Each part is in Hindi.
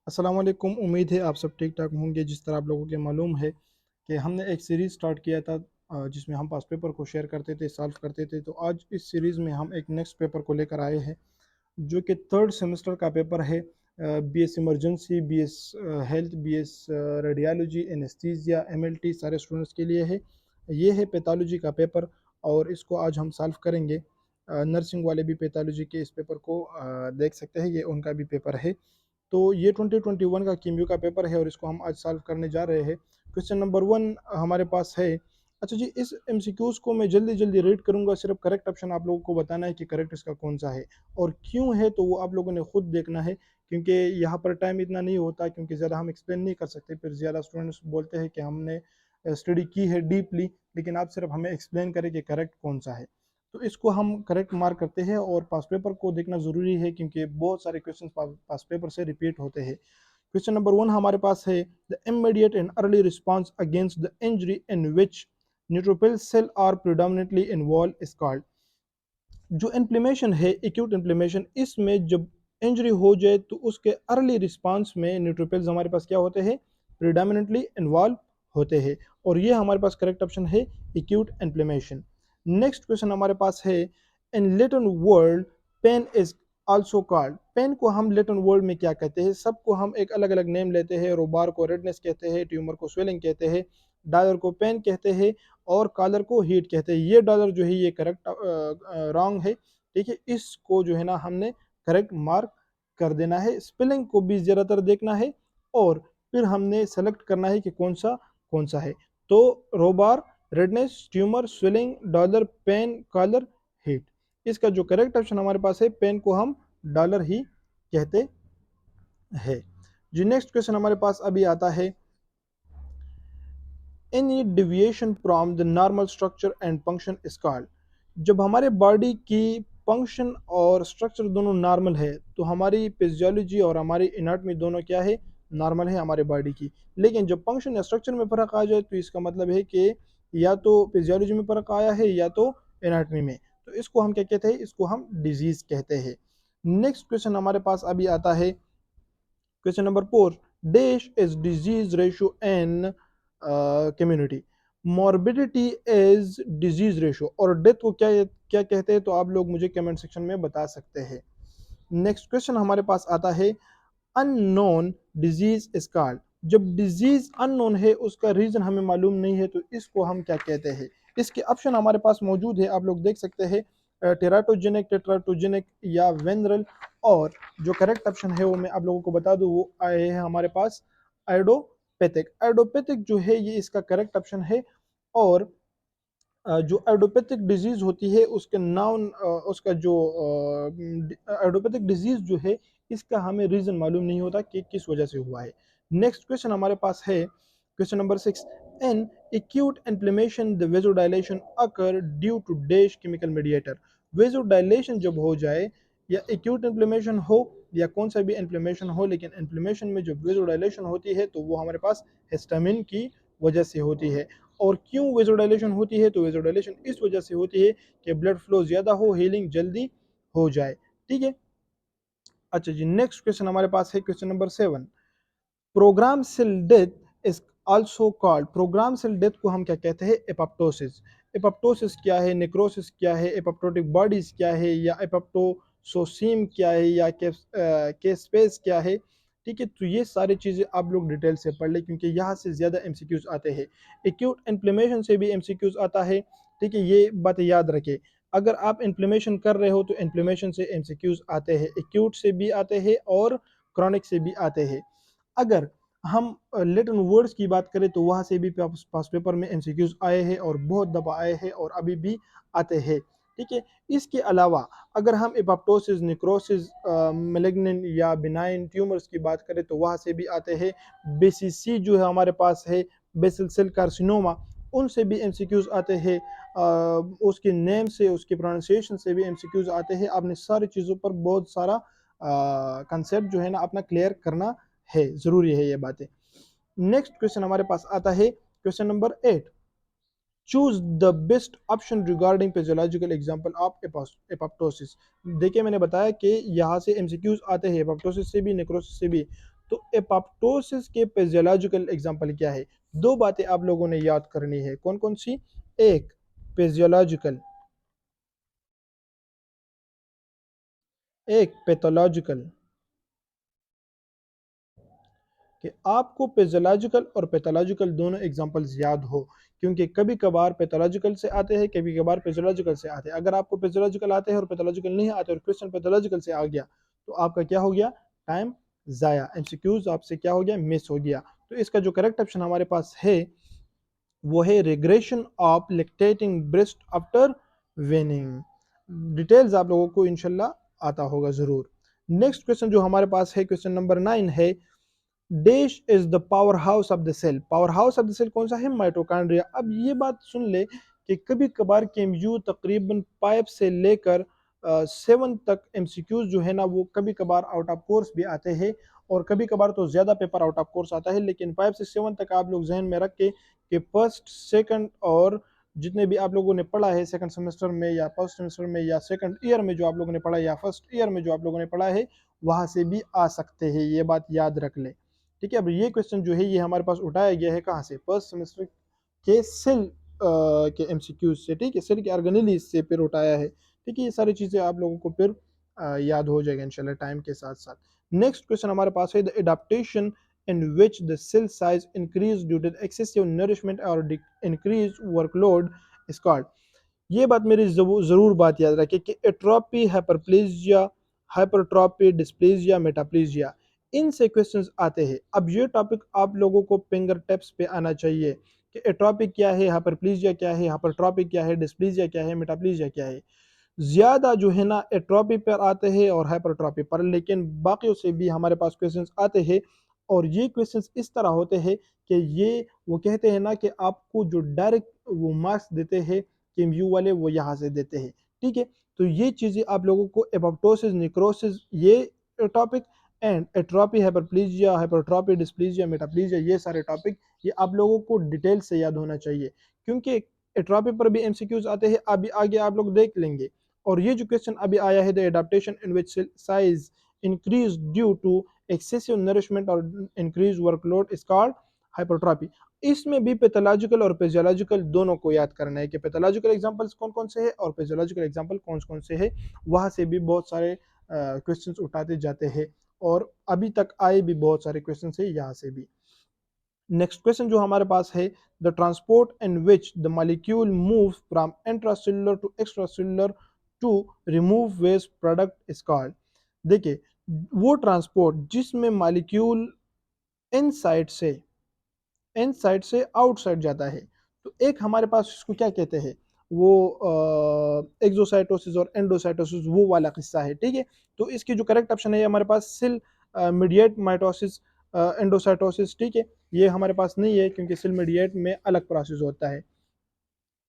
अस्सलाम वालेकुम। उम्मीद है आप सब ठीक ठाक होंगे। जिस तरह आप लोगों के मालूम है कि हमने एक सीरीज़ स्टार्ट किया था जिसमें हम पास पेपर को शेयर करते थे, सॉल्व करते थे। तो आज इस सीरीज़ में हम एक नेक्स्ट पेपर को लेकर आए हैं जो कि थर्ड सेमेस्टर का पेपर है। BS emergency, BS health, BS radiology, anesthesia, MLT सारे स्टूडेंट्स के लिए है। ये है पैथोलॉजी का पेपर और इसको आज हम सॉल्व करेंगे। नर्सिंग वाले भी पैथोलॉजी के इस पेपर को देख सकते हैं, ये उनका भी पेपर है। तो ये 2021 का कीमियो का पेपर है और इसको हम आज सॉल्व करने जा रहे हैं। क्वेश्चन नंबर 1 हमारे पास है। अच्छा जी, इस एमसीक्यूज को मैं जल्दी जल्दी रीड करूंगा, सिर्फ करेक्ट ऑप्शन आप लोगों को बताना है कि करेक्ट इसका कौन सा है और क्यों है, तो वो आप लोगों ने खुद देखना है क्योंकि यहाँ पर टाइम इतना नहीं होता, क्योंकि ज़्यादा हम एक्सप्लेन नहीं कर सकते, फिर ज़्यादा स्टूडेंट्स बोलते हैं कि हमने स्टडी की है डीपली, लेकिन आप सिर्फ हमें एक्सप्लेन करें कि करेक्ट कौन सा है। तो इसको हम करेक्ट मार्क करते हैं और पास पेपर को देखना ज़रूरी है क्योंकि बहुत सारे क्वेश्चन पास पेपर से रिपीट होते हैं। क्वेश्चन नंबर 1 हमारे पास है, the immediate and early response against the injury in which neutrophil cell are predominantly involve is called. जो इन्फ्लेमेशन है, एक्यूट इन्फ्लेमेशन, इसमें जब इंजरी हो जाए तो उसके अर्ली रिस्पांस में न्यूट्रोफिल्स हमारे पास क्या होते हैं, प्रिडोमिनेटली इन्वॉल्व होते हैं और ये हमारे पास करेक्ट ऑप्शन है, एक्यूट इन्फ्लेमेशन। नेक्स्ट क्वेश्चन हमारे पास है, in Latin world pain is also called. Pain को हम लैटिन वर्ल्ड में क्या कहते हैं, सबको हम एक अलग अलग नेम लेते हैं। रोबार को रेडनेस कहते हैं, ट्यूमर को स्वेलिंग कहते हैं, डायर को पेन कहते हैं और कॉलर को हीट कहते हैं। ये डॉलर जो है ये करेक्ट रॉन्ग है, ठीक है। इसको जो है ना हमने करेक्ट मार्क कर देना है। स्पेलिंग को भी ज़्यादातर देखना है और फिर हमने सेलेक्ट करना है कि कौन सा है। तो rubor, redness, tumour, swelling, dolor, pain, calor, heat. इसका जो करेक्ट ऑप्शन हमारे पास है, पेन को हम डॉलर ही कहते हैं। जी नेक्स्ट क्वेश्चन हमारे पास अभी आता है, any deviation from the normal structure and function is called। जब हमारे बॉडी की फंक्शन और स्ट्रक्चर दोनों नॉर्मल है तो हमारी फिजियोलॉजी और हमारी एनाटॉमी दोनों क्या है, नॉर्मल है हमारे बॉडी की। लेकिन जब फंक्शन या स्ट्रक्चर में फ़र्क आ जाए तो इसका मतलब है कि या तो फिजियोलॉजी में फ़र्क आया है या तो एनाटॉमी में, तो इसको हम क्या कहते हैं, इसको हम डिजीज़ कहते हैं। नेक्स्ट क्वेश्चन हमारे पास अभी आता है, question number 4, dash is disease ratio in community. Morbidity is disease ratio और डेथ को क्या क्या कहते हैं, तो आप लोग मुझे कमेंट सेक्शन में बता सकते हैं। नेक्स्ट क्वेश्चन हमारे पास आता है, अननोन डिजीज इज कॉल्ड। जब डिजीज अननोन है, उसका रीजन हमें मालूम नहीं है, तो इसको हम क्या कहते हैं। इसके ऑप्शन हमारे पास मौजूद है, आप लोग देख सकते हैं, टेराटोजेनिक, टेट्राटोजेनिक या वेनरल। और जो करेक्ट ऑप्शन है वो मैं आप लोगों को बता दूं, वो आए हैं हमारे पास आइडोपैथिक। आइडोपैथिक जो है ये इसका करेक्ट ऑप्शन है। और जो आइडोपैथिक डिजीज होती है उसके नाउन, उसका जो आइडोपैथिक डिजीज जो है इसका हमें रीजन मालूम नहीं होता कि किस वजह से हुआ है। नेक्स्ट क्वेश्चन हमारे पास है, question number 6, in acute inflammation the vasodilation occur due to dash chemical mediator. Vasodilation जब हो जाए या एक्यूट इन्फ्लेमेशन हो या कौन सा भी इन्फ्लेमेशन हो, लेकिन इन्फ्लेमेशन में जब वेजोडाइलेशन होती है तो वो हमारे पास हिस्टामिन की वजह से होती है। और क्यों वेजोडाइलेशन होती है, तो वेजोडाइलेशन इस वजह से होती है कि ब्लड फ्लो ज़्यादा हो, हीलिंग जल्दी हो जाए, ठीक है। अच्छा जी, नेक्स्ट क्वेश्चन हमारे पास है, question number 7, program cell death is also called. Program cell death को हम क्या कहते हैं, एपोप्टोसिस। एपोप्टोसिस क्या है, नेक्रोसिस क्या है, एपोप्टोटिक बॉडीज क्या है, या एपोप्टोसोसीम क्या है, या के स्पेस क्या है, ठीक है। तो ये सारी चीज़ें आप लोग डिटेल से पढ़ लें क्योंकि यहाँ से ज़्यादा एमसीक्यूज आते हैं। एक्यूट इन्फ्लेमेशन से भी एमसीक्यूज आता है, ठीक है, ये बात याद रखें। अगर आप इन्फ्लेमेशन कर रहे हो तो इन्फ्लेमेशन से एमसीक्यूज आते हैं, एक्यूट से भी आते हैं और क्रॉनिक से भी आते हैं। अगर हम लैटिन वर्ड्स की बात करें तो वहाँ से भी पास पेपर में एमसीक्यूज आए हैं और बहुत दफ़ा आए हैं और अभी भी आते हैं, ठीक है। इसके अलावा अगर हम एपोप्टोसिस, निक्रोसिस, मेलिग्नेंट या बिनाइन ट्यूमर्स की बात करें तो वहाँ से भी आते हैं। बेसिसी जो है हमारे पास है, बेसिल सेल कार्सिनोमा, उनसे भी एमसीक्यूज आते हैं। उसके नेम से, उसके प्रोनाउंसिएशन से भी एमसीक्यूज आते हैं। आपने सारी चीज़ों पर बहुत सारा कंसेप्ट जो है ना अपना क्लियर करना है, ज़रूरी है ये बातें। नेक्स्ट क्वेश्चन हमारे पास आता है, question number 8, choose the best option regarding physiological example of apoptosis. देखिए मैंने बताया कि यहाँ से एमसीक्यूज आते हैं एपोप्टोसिस से भी, नेक्रोसिस से भी। तो एपोप्टोसिस के फिजियोलॉजिकल एग्जांपल क्या है? दो बातें आप लोगों ने याद करनी है, कौन कौन सी? एक फिजियोलॉजिकल, एक पैथोलॉजिकल। कि आपको फिजियोलॉजिकल और पैथोलॉजिकल दोनों एग्जांपल्स याद हो, क्योंकि कभी कभार पैथोलॉजिकल से आते हैं, कभी कभार फिजियोलॉजिकल से आते हैं। अगर आपको फिजियोलॉजिकल आते हैं और पैथोलॉजिकल नहीं आते और क्वेश्चन पैथोलॉजिकल से आ गया तो आपका क्या हो गया? टाइम ज़ाया, एमसीक्यूज आपसे क्या हो गया? मिस हो गया। तो इसका जो करेक्ट ऑप्शन हमारे पास है वो है regression of lactating breast after weaning. Details आप लोगों को इंशाल्लाह आता होगा ज़रूर। नेक्स्ट क्वेश्चन जो हमारे पास है, क्वेश्चन नंबर 9 है, dash is the powerhouse of the cell. Powerhouse of the cell कौन सा है? माइटोकॉन्ड्रिया। अब ये बात सुन ले कि कभी कभार केएमयू तकरीबन 5 से लेकर 7 तक एमसीक्यूज जो है ना वो कभी कभार आउट ऑफ कोर्स भी आते हैं, और कभी कभार तो ज़्यादा पेपर आउट ऑफ कोर्स आता है, लेकिन 5 से 7 तक आप लोग जहन में रख के कि फर्स्ट सेकंड और जितने भी आप लोगों ने पढ़ा है सेकंड सेमेस्टर में या फर्स्ट सेमेस्टर में या सेकंड ईयर में जो आप लोगों ने पढ़ा है या फर्स्ट ईयर में जो आप लोगों ने पढ़ा है, वहां से भी आ सकते हैं, ये बात याद रख ले। ठीक है, अब ये क्वेश्चन जो है ये हमारे पास उठाया गया है कहाँ से? फर्स्ट सेमेस्टर के सेल के एमसीक्यूज से। ठीक है, सेल के ऑर्गेनेली से फिर उठाया है। ठीक है, ये सारी चीज़ें आप लोगों को फिर याद हो जाएगा इंशाल्लाह टाइम के साथ साथ। नेक्स्ट क्वेश्चन हमारे पास है, the adaptation in which the cell size increase due to excessive nourishment or increased workload is called। ये बात मेरी ज़रूर बात याद रखें कि atrophy, hyperplasia, hypertrophy, dysplasia, metaplasia, इनसे क्वेश्चंस आते हैं। अब ये टॉपिक आप लोगों को फिंगर टिप्स पे आना चाहिए कि एट्रोपी क्या है, हाइपरप्लेजिया क्या है, हाइपरट्रॉपी क्या है, डिस्प्लेजिया क्या है, मेटाप्लेजिया क्या है। ज़्यादा जो है ना एट्रोपी पर आते हैं और हाइपरट्रॉपी पर, लेकिन बाकियों से भी हमारे पास क्वेश्चंस आते हैं, और ये क्वेश्चंस इस तरह होते हैं कि ये वो कहते हैं ना कि आपको जो डायरेक्ट वो मार्क्स देते हैं केएमयू वाले वो यहाँ से देते हैं। ठीक है, तो ये चीज़ें आप लोगों को एपोप्टोसिस, नेक्रोसिस, ये topic and atrophy, hyperplasia, hypertrophy, dysplasia, metaplasia, ये सारे टॉपिक ये आप लोगों को डिटेल से याद होना चाहिए, क्योंकि एट्रोपी पर भी एमसीक्यूज आते हैं, अभी आगे आप लोग देख लेंगे। और ये जो क्वेश्चन अभी आया है, the adaptation in which size increase due to excessive nourishment और increase workload is called hypertrophy. इसमें भी पैथोलॉजिकल और फिजियोलॉजिकल दोनों को याद करना है कि पैथोलॉजिकल एग्जांपल्स कौन कौन से हैं और फिजियोलॉजिकल एग्जांपल कौन कौन से हैं। वहां से भी बहुत सारे क्वेश्चंस उठाते जाते हैं, और अभी तक आए भी बहुत सारे क्वेश्चन है यहाँ से भी। नेक्स्ट क्वेश्चन जो हमारे पास है, the transport in which the molecule move from intracellular to extracellular to remove waste product is called. देखिए, वो ट्रांसपोर्ट जिसमें मॉलिक्यूल इनसाइड से आउटसाइड जाता है, तो एक हमारे पास इसको क्या कहते हैं, वो एक्सोसाइटोसिस और एंडोसाइटोसिस, वो वाला किस्सा है। ठीक है, तो इसकी जो करेक्ट ऑप्शन है हमारे पास सेल मीडिएट माइटोसिस, एंडोसाइटोसिस। ठीक है, ये हमारे पास नहीं है क्योंकि सेल मीडिएट में अलग प्रोसेस होता है।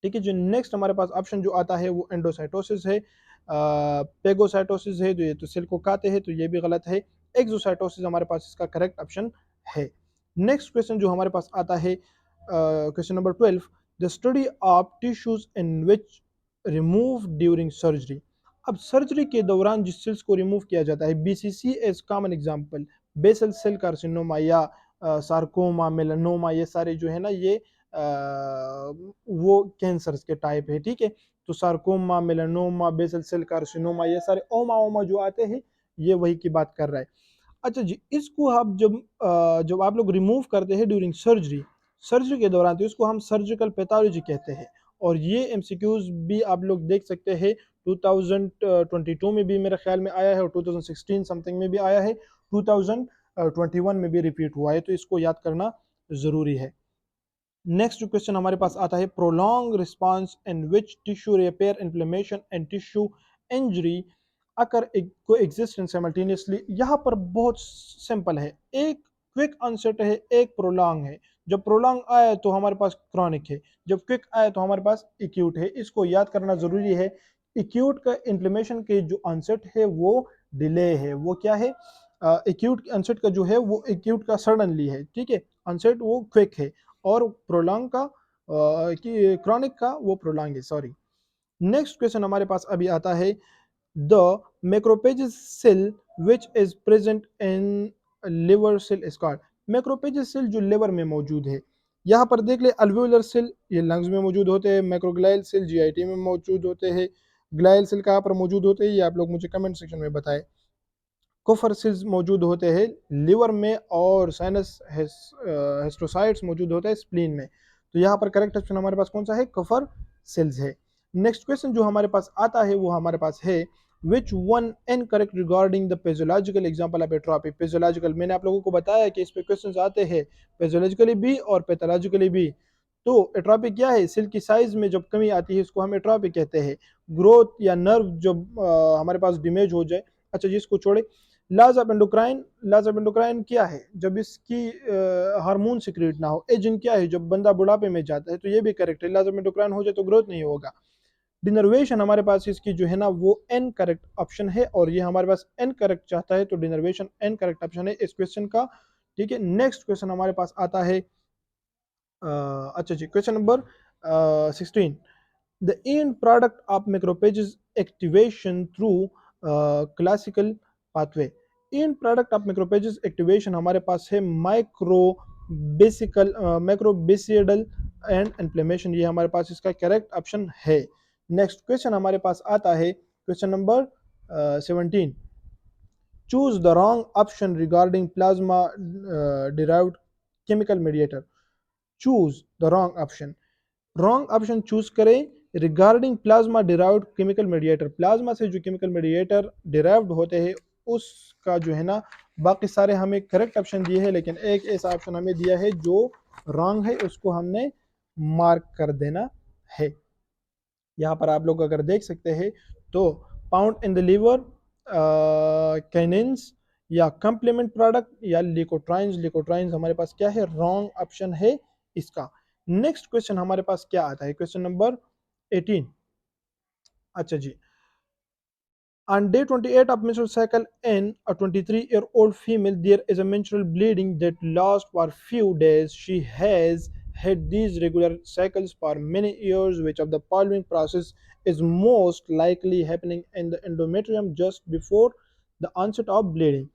ठीक है, जो नेक्स्ट हमारे पास ऑप्शन जो आता है वो एंडोसाइटोसिस है, पेगोसाइटोसिस है, जो ये तो सेल को खाते हैं, तो ये भी गलत है। एक्सोसाइटोसिस हमारे पास इसका करेक्ट ऑप्शन है। नेक्स्ट क्वेश्चन जो हमारे पास आता है, question number 12, the study of tissues in which remove during surgery. अब सर्जरी के दौरान जिस सेल्स को रिमूव किया जाता है, BCC as common example, basal cell carcinoma या सार्कोमा, मेलानोमा, ये सारे जो है ना ये वो कैंसर्स के टाइप है। ठीक है, तो sarcoma, melanoma, basal cell carcinoma, ये सारे ओमा ओमा जो आते हैं ये वही की बात कर रहा है। अच्छा जी, इसको आप जब आप लोग रिमूव करते हैं ड्यूरिंग सर्जरी, सर्जरी के दौरान, तो इसको हम सर्जिकल पैथोलॉजी कहते हैं। और ये एमसीक्यूज भी आप लोग देख सकते हैं, 2022 में भी मेरे ख्याल में आया है, और 2016 समथिंग में भी आया है, 2021 में भी रिपीट हुआ है, तो इसको याद करना ज़रूरी है। नेक्स्ट जो क्वेश्चन हमारे पास आता है, prolong response in which tissue repair, inflammation and tissue injury occur coexist in simultaneously. यहाँ पर बहुत सिंपल है, एक क्विक ऑनसेट है, एक प्रोलॉन्ग है। जब प्रोलॉन्ग आए तो हमारे पास क्रॉनिक है, जब क्विक आए तो हमारे पास एक्यूट है। इसको याद करना जरूरी है। एक्यूट का इन्फ्लेमेशन के जो ऑनसेट है वो डिले है, वो क्या है, एक्यूट ऑनसेट का जो है वो एक्यूट का सडनली है। ठीक है, ऑनसेट वो क्विक है, और प्रोलॉन्ग का कि क्रॉनिक का वो प्रोलॉन्ग है, सॉरी। नेक्स्ट क्वेश्चन हमारे पास अभी आता है, the macrophage cell which is present in liver cell is called. Macrophages cell जो लिवर में मौजूद है, यहाँ पर देख ले अल्वेओलर सेल ये लंग्स में मौजूद होते हैं, मैक्रोग्लाइल सेल जीआईटी में मौजूद होते हैं, ग्लाइल सेल कहाँ पर मौजूद होते हैं ये आप लोग मुझे कमेंट सेक्शन में बताएं। कोफर सेल्स मौजूद होते हैं लिवर में और साइनस हिस्टोसाइट्स मौजूद होते हैं स्प्लीन में। तो यहाँ पर करेक्ट ऑप्शन हमारे पास कौन सा है, कोफर सेल्स है। नेक्स्ट क्वेश्चन जो हमारे पास आता है वो हमारे पास है which one incorrect regarding the pathological example of atrophy. Pathological मैंने आप लोगों को बताया कि इस पे क्वेश्चंस आते हैं पेजोलॉजिकली भी और पैथोलॉजिकली भी। तो एट्रोपी क्या है, सेल की साइज में जब कमी आती है इसको हम एट्रोपी कहते हैं। ग्रोथ या नर्व जब हमारे पास डिमेज हो जाए, अच्छा जी इसको छोड़े। लॉज ऑफ एंडोक्राइन क्या है, जब इसकी हार्मोन सिक्रेट ना हो। एजिंग क्या है, जब बंदा बुढ़ापे में जाता है, तो ये भी करेक्ट है। लॉज ऑफ एंडोक्राइन हो जाए तो ग्रोथ नहीं होगा। डिनर्वेशन हमारे पास इसकी जो है ना वो एन करेक्ट ऑप्शन है और ये हमारे पास एन करेक्ट चाहता है, तो डिनर्वेशन एन करेक्ट ऑप्शन है इस क्वेश्चन का। ठीक है, नेक्स्ट क्वेश्चन हमारे पास आता है अच्छा जी question number 16। The end product of macrophages activation through classical pathway। end product of macrophages activation हमारे पास है माइक्रोबेसिडल एंड इन्फ्लेमेशन, ये हमारे पास इसका करेक्ट ऑप्शन है। नेक्स्ट क्वेश्चन हमारे पास आता है question number 17। Choose the wrong option regarding plasma derived chemical mediator. Choose the wrong option choose करें regarding plasma derived chemical mediator. Plasma से जो केमिकल मीडिएटर डिराइव्ड होते हैं उसका जो है ना बाकी सारे हमें करेक्ट ऑप्शन दिए हैं, लेकिन एक ऐसा ऑप्शन हमें दिया है जो रॉन्ग है, उसको हमने मार्क कर देना है। यहाँ पर आप लोग अगर देख सकते हैं तो पाउंड इन द लीवर, कैनिन्स या कंप्लीमेंट प्रोडक्ट या लिकोट्राइंस हमारे पास क्या है, रॉन्ग ऑप्शन है इसका। नेक्स्ट क्वेश्चन हमारे पास क्या आता है, क्वेश्चन नंबर 18। अच्छा जी, on day 28 of menstrual cycle in a 23-year-old female, there is a menstrual bleeding that lasts for few days. She has had these regular cycles for many years. Which of the following process is most likely happening in the endometrium just before the onset of bleeding?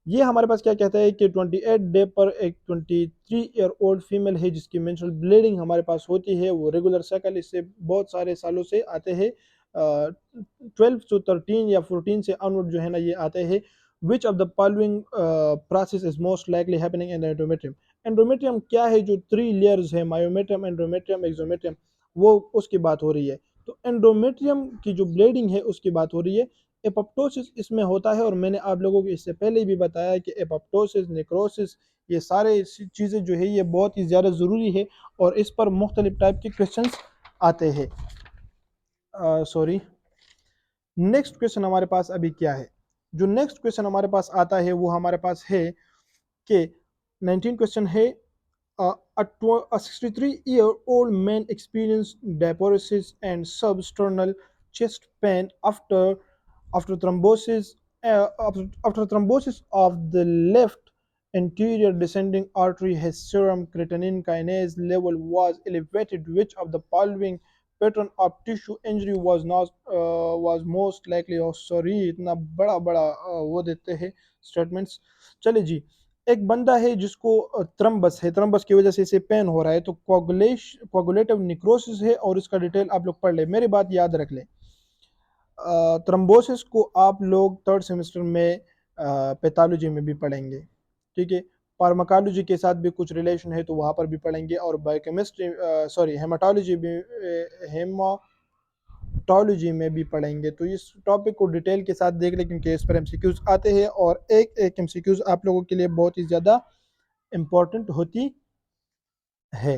ये हमारे पास क्या कहता है कि 28 डे पर एक 23 ईयर ओल्ड फीमेल है जिसकी मेंस्ट्रुअल ब्लीडिंग हमारे पास होती है, वो रेगुलर साइकिल इससे बहुत सारे सालों से आते हैं, 12 to 13 या 14 से ऑनवर्ड जो है ना ये आते हैं। Which of the following process is most likely happening in the endometrium. Endometrium क्या है, जो 3 लेयर्स है, मायोमेट्रियम, एंडोमेट्रियम, एक्सोमेट्रियम, वो उसकी बात हो रही है। तो एंडोमेट्रियम की जो ब्लीडिंग है उसकी बात हो रही है। एपोप्टोसिस इसमें होता है और मैंने आप लोगों को इससे पहले भी बताया कि एपोप्टोसिस, नेक्रोसिस, ये सारे चीज़ें जो है ये बहुत ही ज़्यादा ज़रूरी है और इस पर मुख्तलिफ टाइप के क्वेश्चंस आते हैं। सॉरी, नेक्स्ट क्वेश्चन हमारे पास अभी क्या है, जो नेक्स्ट क्वेश्चन हमारे पास आता है वो हमारे पास है कि 19 क्वेश्चन है a 63-year-old man experienced diaphoresis and substernal chest pain after thrombosis after thrombosis of the left anterior descending artery. His serum creatinine kinase level was elevated. Which of the following pattern of tissue injury was most likely? Oh sorry, इतना बड़ा बड़ा वो देते हैं स्टेटमेंट्स। चले जी, एक बंदा है जिसको थ्रम्बस है, थ्रम्बस की वजह से इसे पेन हो रहा है, तो कोगुलेटिव निक्रोसिस है और इसका डिटेल आप लोग पढ़ ले, मेरी बात याद रख ले। थ्रम्बोसिस को आप लोग 3rd सेमेस्टर में पैथोलॉजी में भी पढ़ेंगे, ठीक है। फार्माकोलॉजी के साथ भी कुछ रिलेशन है तो वहाँ पर भी पढ़ेंगे, और बायोकेमिस्ट्री सॉरी हेमाटोलॉजी में भी पढ़ेंगे। तो इस टॉपिक को डिटेल के साथ देख लें क्योंकि इस पर एमसीक्यूज आते हैं और एक एक एमसीक्यूज आप लोगों के लिए बहुत ही ज़्यादा इम्पोर्टेंट होती है।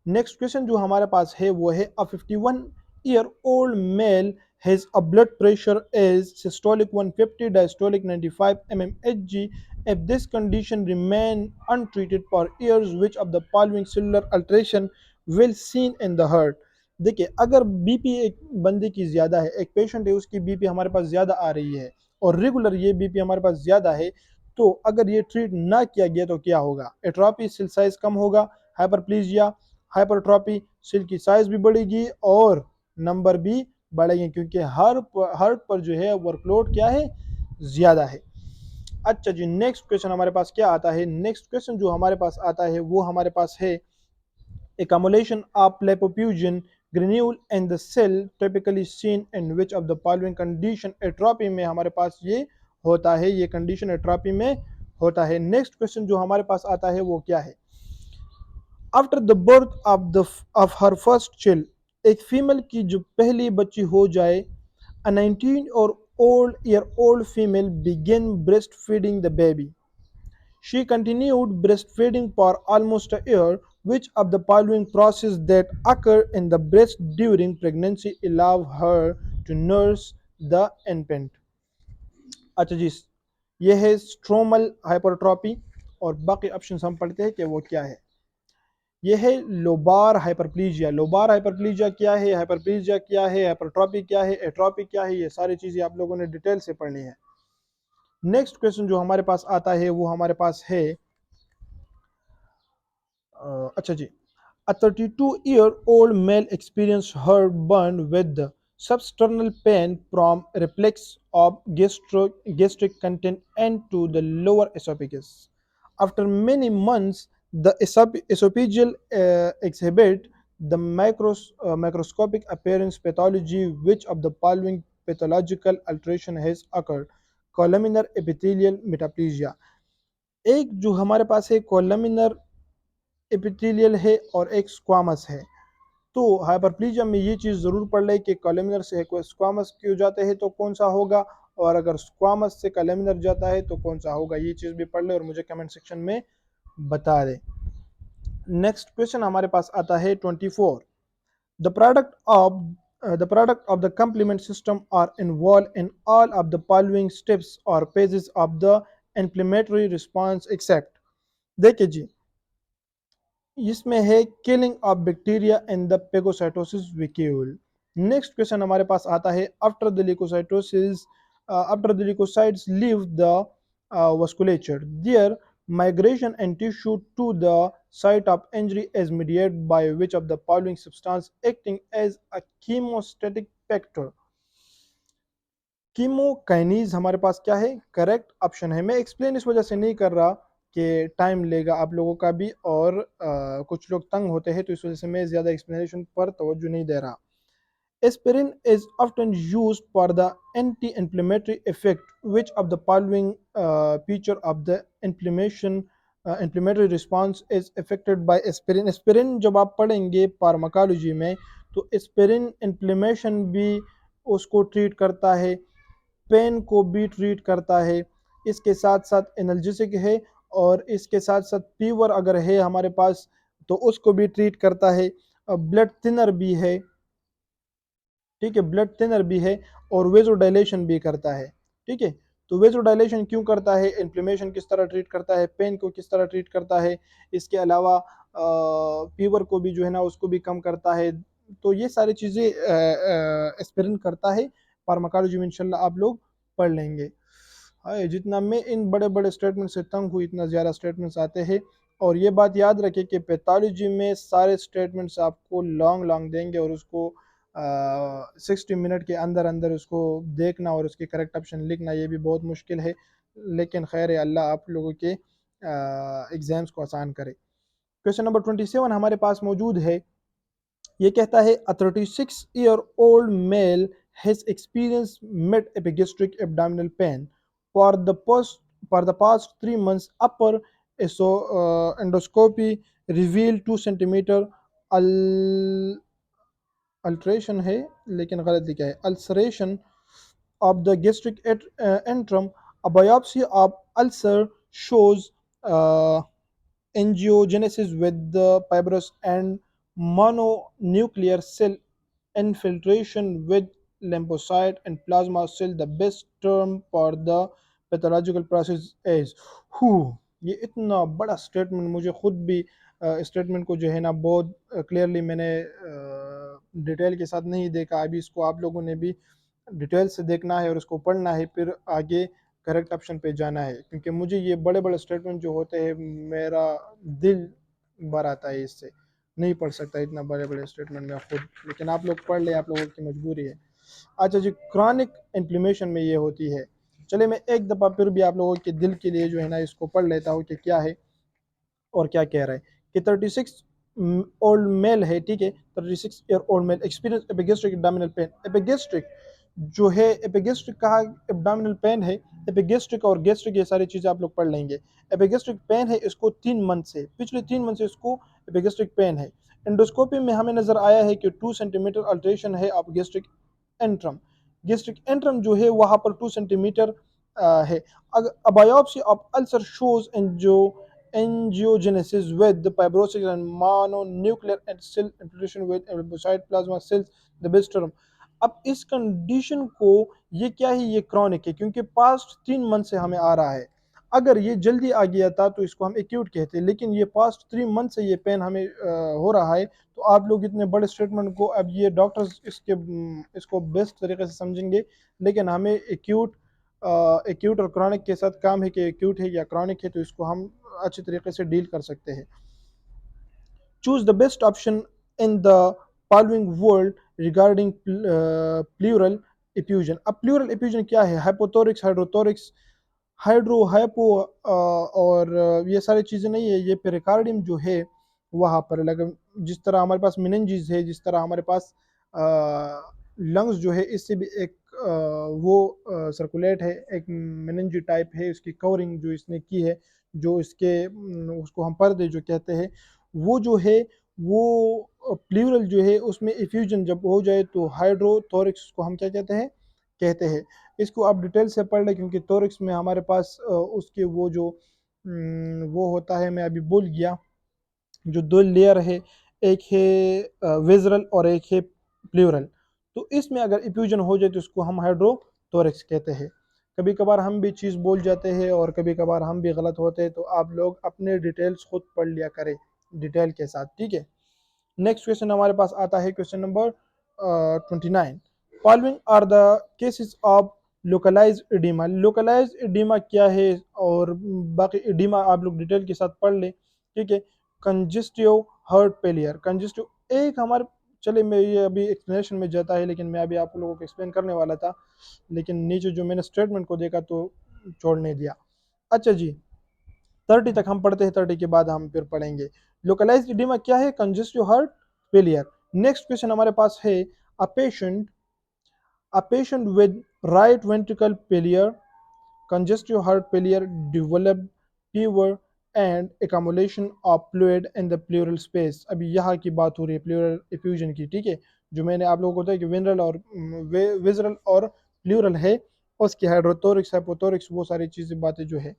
नेक्स्ट क्वेश्चन जो हमारे पास है वो है a 51-year-old male has a blood pressure is systolic 150, diastolic 95 mmHg. If this condition remain untreated for years, which of the following cellular alteration will seen in the heart? देखिए, अगर बीपी एक बंदे की ज़्यादा है, एक पेशेंट है उसकी बीपी हमारे पास ज़्यादा आ रही है और रेगुलर ये बीपी हमारे पास ज़्यादा है, तो अगर ये ट्रीट ना किया गया तो क्या होगा? एट्रोपी, सेल साइज कम होगा, हाइपरप्लेजिया, हाइपरट्रॉपी, सेल की साइज भी बढ़ेगी और नंबर भी बढ़ेंगे क्योंकि हार्ट पर जो है वर्कलोड क्या है, ज़्यादा है। अच्छा जी, नेक्स्ट क्वेश्चन हमारे पास क्या आता है? नेक्स्ट क्वेश्चन जो हमारे पास आता है वो हमारे पास है accumulation of lipopyogen granule in the cell typically seen in which of the following condition? Atrophy में हमारे पास ये होता है, ये कंडीशन एट्रोपी में होता है। नेक्स्ट क्वेश्चन जो हमारे पास आता है वो क्या है? After the birth of her first chilled, एक फीमेल की जो पहली बच्ची हो जाए, a 19 or old year old female begin breastfeeding the baby. She continued breastfeeding for almost a year. Which of the following processes that occur in the breast during pregnancy allow her to nurse the infant? अच्छा जी, ये है स्ट्रोमल हाइपरट्रॉपी, और बाकी ऑप्शन हम पढ़ते हैं कि वो क्या है। ये है लोबार हाइपरप्लीजिया। लोबार हाइपरप्लीजिया क्या है, हाइपरप्लीजिया क्या है, हाइपरट्रॉपी क्या है, एट्रॉपी क्या है, ये सारी चीज़ें आप लोगों ने डिटेल से पढ़नी है। नेक्स्ट क्वेश्चन जो हमारे पास आता है वो हमारे पास है अच्छा जी, a 32-year-old male experienced heartburn with substernal pain from reflex of gastric content into the lower esophagus. After many months, the esophageal exhibit the microscopic appearance pathology. Which of the following pathological alteration has occurred? Columnar epithelial metaplasia। एक जो हमारे पास है कोलमिनर एपिथेलियल है और एक स्क्वामस है। तो हाइपरप्लीजिया में ये चीज़ ज़रूर पढ़ लें कि कॉलमिनर से स्क्वामस क्यों जाते हैं तो कौन सा होगा, और अगर स्क्वामस से कॉलमिनर जाता है तो कौन सा होगा, ये चीज़ भी पढ़ लें और मुझे कमेंट सेक्शन में बता दें। नेक्स्ट क्वेश्चन हमारे पास आता है 24। The product of the complement system are involved in all of the following steps or phases of the inflammatory response except। देखिए जी, इसमें है killing of bacteria in the phagocytosis vacuole. Next question हमारे पास आता है after the leukocytosis, after the leukocytes leave the vasculature, their migration and tissue to the site of injury is mediated by which of the following substance acting as a chemostatic factor? कीमोकाइनीज हमारे पास क्या है, करेक्ट ऑप्शन है। मैं एक्सप्लेन इस वजह से नहीं कर रहा कि टाइम लेगा आप लोगों का भी, और कुछ लोग तंग होते हैं, तो इस वजह से मैं ज़्यादा एक्सप्लेनेशन पर तवज्जो नहीं दे रहा। Aspirin is often used for the anti inflammatory effect. Which of the following feature of the inflammation inflammatory response is affected by aspirin. Aspirin जब आप पढ़ेंगे फार्माकोलॉजी में तो एस्पिरिन इन्फ्लेमेशन भी उसको ट्रीट करता है, पेन को भी ट्रीट करता है, इसके साथ साथ एनर्जेसिक है, और इसके साथ साथ फीवर अगर है हमारे पास तो उसको भी ट्रीट करता है। ब्लड थिनर भी है, ठीक है, ब्लड थिनर भी है, और वेजो डायलेशन भी करता है। ठीक है, तो वेजो डायलेशन क्यों करता है, इन्फ्लेमेशन किस तरह ट्रीट करता है, पेन को किस तरह ट्रीट करता है, इसके अलावा फीवर को भी जो है ना उसको भी कम करता है। तो ये सारी चीज़ें एस्पिरिन करता है। फार्माकोलॉजी में इंशाल्लाह आप लोग पढ़ लेंगे। हाय, जितना मैं इन बड़े बड़े स्टेटमेंट से तंग हूँ, इतना ज़्यादा स्टेटमेंट्स आते हैं। और ये बात याद रखें कि पैथोलॉजी में सारे स्टेटमेंट्स आपको लॉन्ग लॉन्ग देंगे, और उसको 60 मिनट के अंदर अंदर उसको देखना और उसके करेक्ट ऑप्शन लिखना ये भी बहुत मुश्किल है। लेकिन खैर है, अल्लाह आप लोगों के एग्ज़ाम्स को आसान करे। क्वेश्चन नंबर 27 हमारे पास मौजूद है। ये कहता है a 36-year-old male has experienced mid-epigastric abdominal pain for the past 3 months. Upper endoscopy revealed 2 centimeter alteration है, लेकिन गलत लिखा है ulceration of the gastric antrum. A biopsy of ulcer shows angiogenesis with the fibrous and mononuclear cell infiltration with lymphocyte and plasma cell. The best term for the pathological process is who। ये इतना बड़ा स्टेटमेंट मुझे खुद भी स्टेटमेंट को जो है ना बहुत क्लियरली मैंने डिटेल के साथ नहीं देखा। अभी इसको आप लोगों ने भी डिटेल से देखना है और उसको पढ़ना है, फिर आगे करेक्ट ऑप्शन पे जाना है, क्योंकि मुझे ये बड़े बड़े स्टेटमेंट जो होते हैं मेरा दिल भर आता है, इससे नहीं पढ़ सकता इतना बड़े बड़े स्टेटमेंट में खुद, लेकिन आप लोग पढ़ ले, आप लोगों की मजबूरी है। अच्छा जी, क्रॉनिक इन्फ्लेमेशन में ये होती है चलिए मैं एक दफ़ा फिर भी आप लोगों के दिल के लिए जो है ना इसको पढ़ लेता हूँ कि क्या है और क्या कह रहा है कि 36 ओल्ड मेल है, ठीक है, 36 year old mail experience epigastric abdominal pain. Epigastric जो है, एपिगेस्ट्रिक कहा एब्डोमिनल पेन है। एपिगेस्ट्रिक और गेस्ट्रिक ये सारी चीज़ें आप लोग पढ़ लेंगे। एपिगेस्ट्रिक पेन है, इसको 3 मंथ से, पिछले 3 मंथ से इसको एपिगेस्ट्रिक पेन है। एंडोस्कोपी में हमें नज़र आया है कि 2 सेंटीमीटर अल्ट्रेशन है of gastric antrum. Gastric antrum जो है वहाँ पर 2 सेंटीमीटर है। Biopsy of ulcer shows Enzo angiogenesis with the fibrosis and mononuclear and cell infiltration with lymphocyte plasma cells the best term। अब इस कंडीशन को, ये क्या है, ये क्रॉनिक है क्योंकि पास्ट 3 मंथ से हमें आ रहा है। अगर ये जल्दी आ गया था तो इसको हम एक्यूट कहते हैं, लेकिन ये पास्ट 3 मंथ से ये पेन हमें हो रहा है। तो आप लोग इतने बड़े स्टेटमेंट को, अब ये डॉक्टर्स इसको बेस्ट तरीके से समझेंगे, लेकिन हमें एक्यूट और क्रॉनिक के साथ काम है कि एक्यूट है या क्रॉनिक है, तो इसको हम अच्छे तरीके से डील कर सकते हैं। Choose the best option in the following word regarding pleural effusion. अब प्लूरल इफ्यूजन क्या है? हाइपोथोरिक्स, हाइड्रोथोरिक्स, हाइड्रो, हाइपो और ये सारी चीज़ें नहीं है, ये पेरिकार्डियम जो है वहाँ पर लग, जिस तरह हमारे पास मेनिंजीज है, जिस तरह हमारे पास लंग्स जो है, इससे भी एक वो सर्कुलेट है, एक मेनिंजी टाइप है, उसकी कवरिंग जो इसने की है, जो इसके उसको हम पर्दे जो कहते हैं, वो जो है वो प्लूरल जो है उसमें इफ्यूजन जब हो जाए तो हाइड्रोथोरिक्स को हम क्या कहते हैं। इसको आप डिटेल से पढ़ लें क्योंकि थोरिक्स में हमारे पास उसके वो जो वो होता है, मैं अभी भूल गया, जो 2 लेयर है, एक है विजरल और एक है प्लूरल। तो इसमें अगर इफ्यूजन हो जाए तो उसको हम हाइड्रोथोरिक्स कहते हैं। कभी कभार हम भी चीज़ बोल जाते हैं और कभी कभार हम भी गलत होते हैं, तो आप लोग अपने डिटेल्स खुद पढ़ लिया करें डिटेल के साथ, ठीक है। नेक्स्ट क्वेश्चन हमारे पास आता है, question number 29। Following are the cases of localize edema. Localize edema क्या है और बाकी एडिमा आप लोग डिटेल के साथ पढ़ लें, ठीक है। कंजेस्टिव हार्ट फेलियर, कंजेस्टिव एक हमारे, चले मैं ये अभी एक्सप्लेनेशन में जाता है, लेकिन मैं अभी आप लोगों को एक्सप्लेन करने वाला था, लेकिन नीचे जो मैंने स्टेटमेंट को देखा तो छोड़ने दिया। अच्छा जी, 30 तक हम पढ़ते हैं, 30 के बाद हम फिर पढ़ेंगे। लोकलाइज्ड इडिमा क्या है? Congestive heart failure. Next question हमारे पास है, a patient a patient with right ventricle failure, congestive heart failure developed fever and accumulation of fluid in the pleural space। अभी यहाँ की बात हो रही है प्लूरल इफ्यूजन की, ठीक है। जो मैंने आप लोगों को बताया कि वेनरल और विजरल और प्लूरल है, उसकी हाइड्रोथोरिक्स, हाइपोथोरिक्स, वो सारी चीज़ें बातें जो है।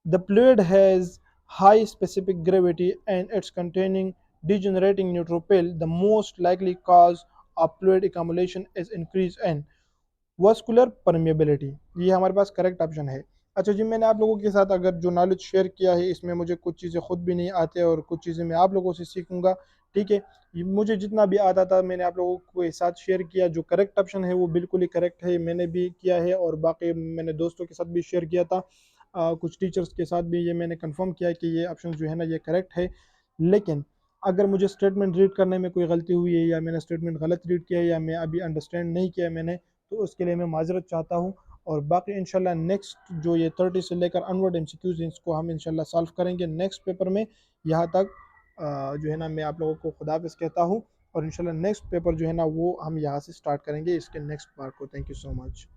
The fluid has high specific gravity and it's containing degenerating neutrophil. The most likely cause of fluid accumulation is increase in vascular permeability. ये हमारे पास करेक्ट ऑप्शन है। अच्छा जी, मैंने आप लोगों के साथ अगर जो नॉलेज शेयर किया है, इसमें मुझे कुछ चीज़ें खुद भी नहीं आते और कुछ चीज़ें मैं आप लोगों से सीखूंगा, ठीक है। मुझे जितना भी आता था मैंने आप लोगों के साथ शेयर किया। जो करेक्ट ऑप्शन है वो बिल्कुल ही करेक्ट है, मैंने भी किया है और बाकी मैंने दोस्तों के साथ भी शेयर किया था, कुछ टीचर्स के साथ भी ये मैंने कंफर्म किया कि ये ऑप्शन जो है ना ये करेक्ट है। लेकिन अगर मुझे स्टेटमेंट रीड करने में कोई गलती हुई है या मैंने स्टेटमेंट गलत रीड किया है या मैं अभी अंडरस्टैंड नहीं किया मैंने, तो उसके लिए मैं माजरत चाहता हूँ। और बाकी इंशाल्लाह नेक्स्ट जो ये 30 से लेकर अनवर्ड एमसीक्यूज हैं इसको हम इंशाल्लाह सॉल्व करेंगे नेक्स्ट पेपर में। यहाँ तक जो है ना मैं आप लोगों को खुदाफिज कहता हूँ और इंशाल्लाह नेक्स्ट पेपर जो है ना वो हम यहाँ से स्टार्ट करेंगे इसके नेक्स्ट पार्ट को। Thank you so much.